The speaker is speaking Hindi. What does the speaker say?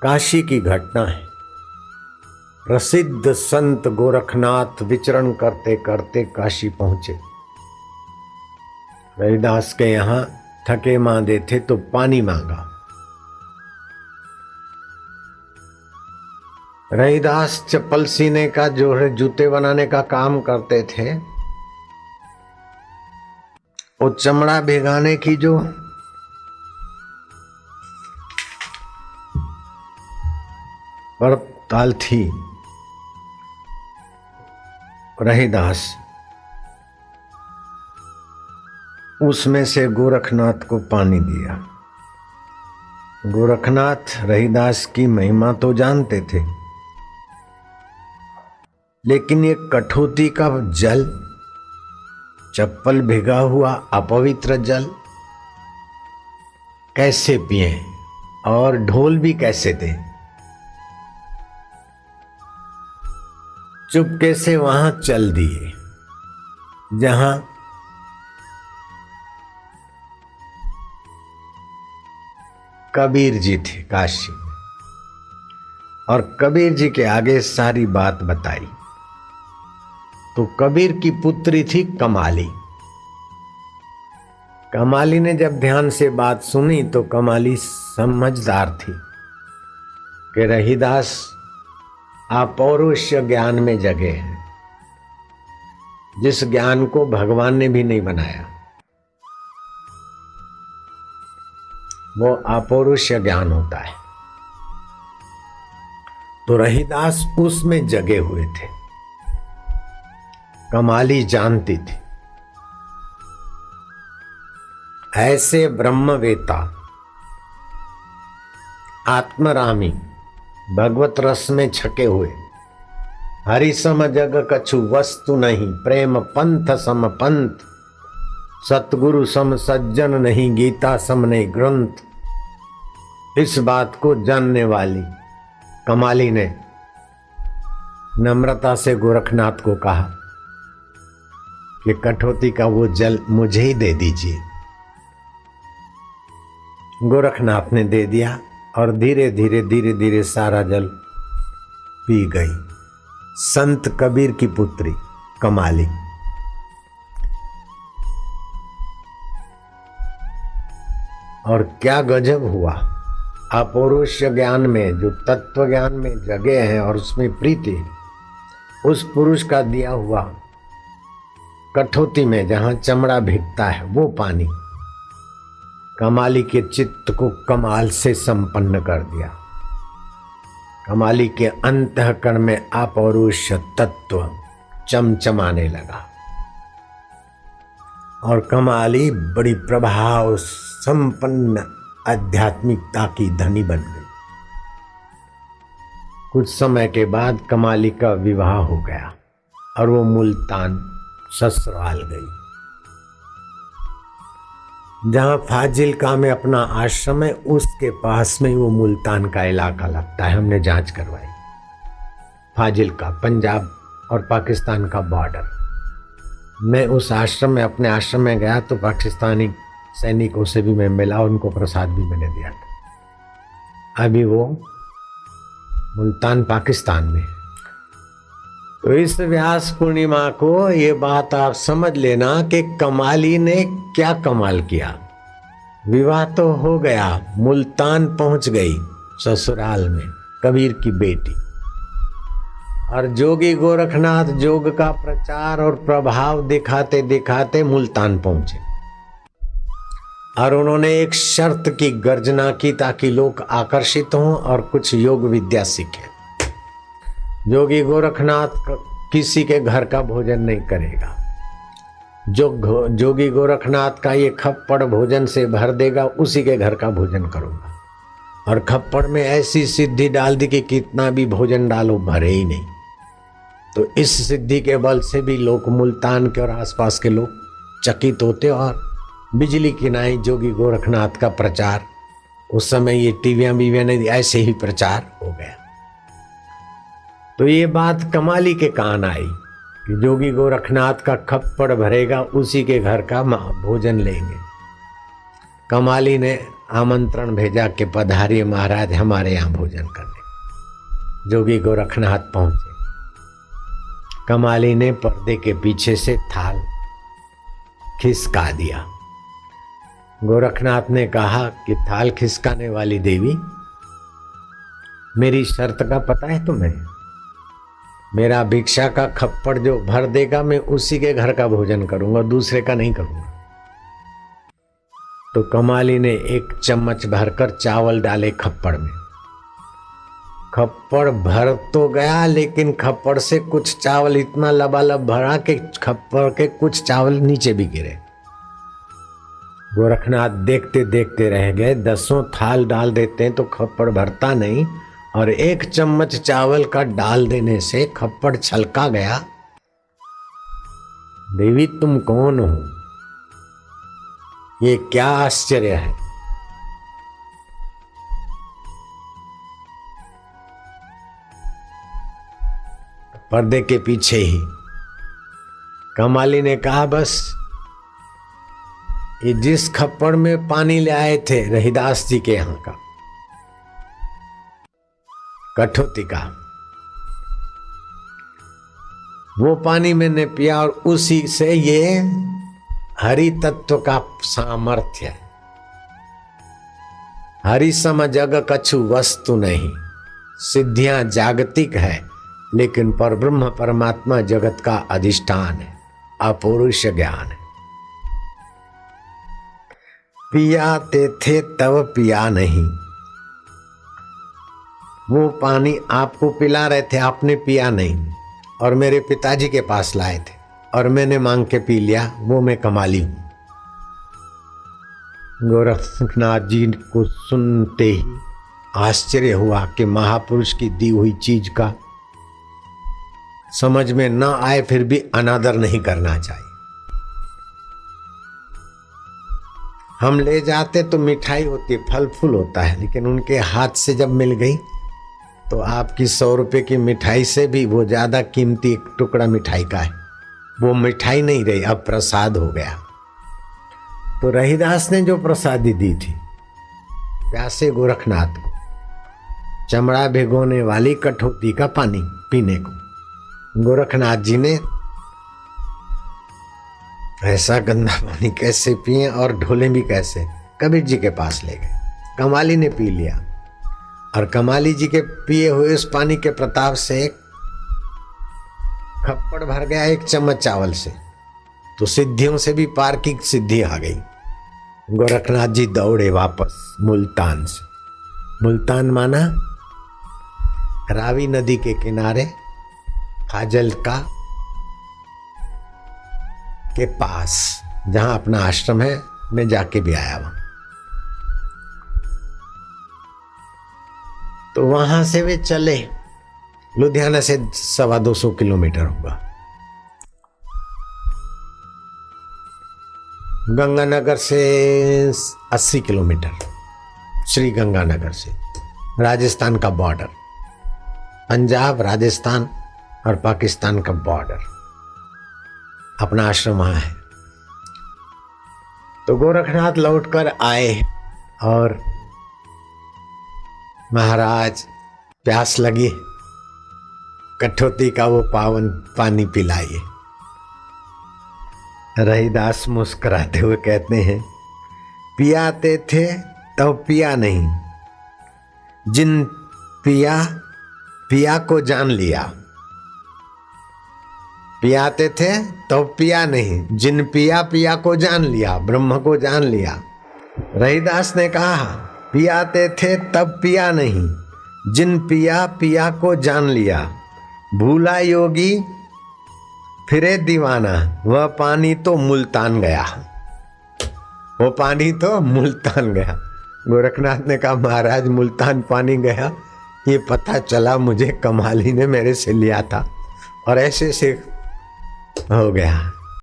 काशी की घटना है। प्रसिद्ध संत गोरखनाथ विचरण करते करते काशी पहुंचे। रविदास के यहाँ थके मांदे थे तो पानी मांगा। रविदास चप्पल सीने का जो है जूते बनाने का काम करते थे, वो चमड़ा भिगाने की जो पड़ताल थी, रविदास उसमें से गोरखनाथ को पानी दिया। गोरखनाथ रविदास की महिमा तो जानते थे, लेकिन ये कठौती का जल, चप्पल भिगा हुआ अपवित्र जल कैसे पिए और ढोल भी कैसे दे। चुपके से वहां चल दिए जहां कबीर जी थे काशी में, और कबीर जी के आगे सारी बात बताई। तो कबीर की पुत्री थी कमाली। कमाली ने जब ध्यान से बात सुनी तो कमाली समझदार थी कि रविदास अपौरुष ज्ञान में जगे हैं, जिस ज्ञान को भगवान ने भी नहीं बनाया, वो अपौरुष ज्ञान होता है। तो रविदास उसमें जगे हुए थे। कमाली जानती थी ऐसे ब्रह्मवेता आत्मरामी भगवत रस में छके हुए, हरि सम जग कछु वस्तु नहीं, प्रेम पंथ सम पंथ, सतगुरु सम सज्जन नहीं, गीता सम नहीं ग्रंथ। इस बात को जानने वाली कमाली ने नम्रता से गोरखनाथ को कहा कि कठौती का वो जल मुझे ही दे दीजिए। गोरखनाथ ने दे दिया और धीरे धीरे सारा जल पी गई संत कबीर की पुत्री कमाली। और क्या गजब हुआ, अपौरुष ज्ञान में जो तत्व ज्ञान में जगे हैं और उसमें प्रीति, उस पुरुष का दिया हुआ कठौती में जहां चमड़ा भिगता है वो पानी कमाली के चित्त को कमाल से संपन्न कर दिया। कमाली के अंतःकरण में अपौरुष तत्व चमचमाने लगा और कमाली बड़ी प्रभाव संपन्न आध्यात्मिकता की धनी बन गई। कुछ समय के बाद कमाली का विवाह हो गया और वो मुल्तान ससुराल गई। जहां फाजिलका में अपना आश्रम है, उसके पास में वो मुल्तान का इलाका लगता है। हमने जांच करवाई। फाजिलका पंजाब और पाकिस्तान का बॉर्डर। मैं उस आश्रम में, अपने आश्रम में गया तो पाकिस्तानी सैनिकों से भी मैं मिला, उनको प्रसाद भी मैंने दिया था। अभी वो मुल्तान पाकिस्तान में। तो इस व्यास पूर्णिमा को ये बात आप समझ लेना कि कमाली ने क्या कमाल किया। विवाह तो हो गया, मुल्तान पहुंच गई ससुराल में कबीर की बेटी, और जोगी गोरखनाथ जोग का प्रचार और प्रभाव दिखाते दिखाते मुल्तान पहुंचे। और उन्होंने एक शर्त की गर्जना की ताकि लोग आकर्षित हों और कुछ योग विद्या सीखें। जोगी गोरखनाथ किसी के घर का भोजन नहीं करेगा। जो जोगी गोरखनाथ का ये खप्पड़ भोजन से भर देगा, उसी के घर का भोजन करूंगा। और खप्पड़ में ऐसी सिद्धि डाल दी कि कितना भी भोजन डालो भरे ही नहीं। तो इस सिद्धि के बल से भी लोग, मुल्तान के और आसपास के लोग चकित होते और बिजली की नाई जोगी गोरखनाथ का प्रचार। उस समय ये टीवियां बीवियां नहीं, ऐसे ही प्रचार हो गया। तो ये बात कमाली के कान आई कि जोगी गोरखनाथ का खप्पड़ भरेगा, उसी के घर का भोजन लेंगे। कमाली ने आमंत्रण भेजा कि पधारिए महाराज हमारे यहाँ भोजन करने। जोगी गोरखनाथ पहुंचे। कमाली ने पर्दे के पीछे से थाल खिसका दिया। गोरखनाथ ने कहा कि थाल खिसकाने वाली देवी, मेरी शर्त का पता है तुम्हें? मेरा भिक्षा का खप्पड़ जो भर देगा मैं उसी के घर का भोजन करूंगा, दूसरे का नहीं करूंगा। तो कमाली ने एक चम्मच भरकर चावल डाले खप्पड़ में। खप्पड़ भर तो गया, लेकिन खप्पड़ से कुछ चावल इतना लबालब भरा कि खप्पड़ के कुछ चावल नीचे भी गिरे। गोरखनाथ देखते देखते रह गए। 10 थाल डाल देते हैं तो खप्पड़ भरता नहीं, और एक चम्मच चावल का डाल देने से खप्पड़ छलका गया। देवी तुम कौन हो? ये क्या आश्चर्य है? पर्दे के पीछे ही कमाली ने कहा, बस ये जिस खप्पड़ में पानी ले आए थे रहीदास जी के यहां का, कठौती का, वो पानी मैंने पिया और उसी से ये हरि तत्व का सामर्थ्य है। हरि सम जग कछु वस्तु नहीं, सिद्धियां जागतिक है लेकिन परब्रह्म परमात्मा जगत का अधिष्ठान है, अपौरुष ज्ञान है। पियाते थे तब पिया नहीं, वो पानी आपको पिला रहे थे, आपने पिया नहीं, और मेरे पिताजी के पास लाए थे और मैंने मांग के पी लिया, वो मैं कमाली हूं। गोरखनाथ जी को सुनते ही आश्चर्य हुआ कि महापुरुष की दी हुई चीज का समझ में न आए फिर भी अनादर नहीं करना चाहिए। हम ले जाते तो मिठाई होती है, फल फूल होता है, लेकिन उनके हाथ से जब मिल गई तो आपकी 100 रुपए की मिठाई से भी वो ज्यादा कीमती एक टुकड़ा मिठाई का है। वो मिठाई नहीं रही, अब प्रसाद हो गया। तो रहीदास ने जो प्रसादी दी थी प्यासे गोरखनाथ को, चमड़ा भिगोने वाली कठौती का पानी पीने को, गोरखनाथ जी ने ऐसा गंदा पानी कैसे पिए और ढोले भी कैसे? कबीर जी के पास ले गए, कमाली ने पी लिया, और कमाली जी के पिए हुए उस पानी के प्रताप से खप्पड़ भर गया एक चम्मच चावल से, तो सिद्धियों से भी पार की सिद्धि आ गई। गोरखनाथ जी दौड़े वापस मुल्तान से। मुल्तान माना रावी नदी के किनारे फाजल का के पास जहां अपना आश्रम है, मैं जाके भी आया वहां। तो वहां से वे चले, लुधियाना से 225 किलोमीटर होगा, गंगानगर से 80 किलोमीटर, श्री गंगानगर से राजस्थान का बॉर्डर, पंजाब राजस्थान और पाकिस्तान का बॉर्डर, अपना आश्रम वहां है। तो गोरखनाथ लौटकर आए और महाराज प्यास लगी, कठौती का वो पावन पानी पिलाइए। रहीदास मुस्कुराते हुए कहते हैं, पियाते थे तो पिया नहीं, जिन पिया पिया को जान लिया। पियाते थे तो पिया नहीं, जिन पिया पिया को जान लिया, ब्रह्म को जान लिया। रहीदास ने कहा, पियाते थे तब पिया नहीं, जिन पिया पिया को जान लिया। भूला योगी फिरे दीवाना, वह पानी तो मुल्तान गया, वो पानी तो मुल्तान गया। गोरखनाथ ने कहा, महाराज मुल्तान पानी गया ये पता चला मुझे, कमाली ने मेरे से लिया था और ऐसे से हो गया।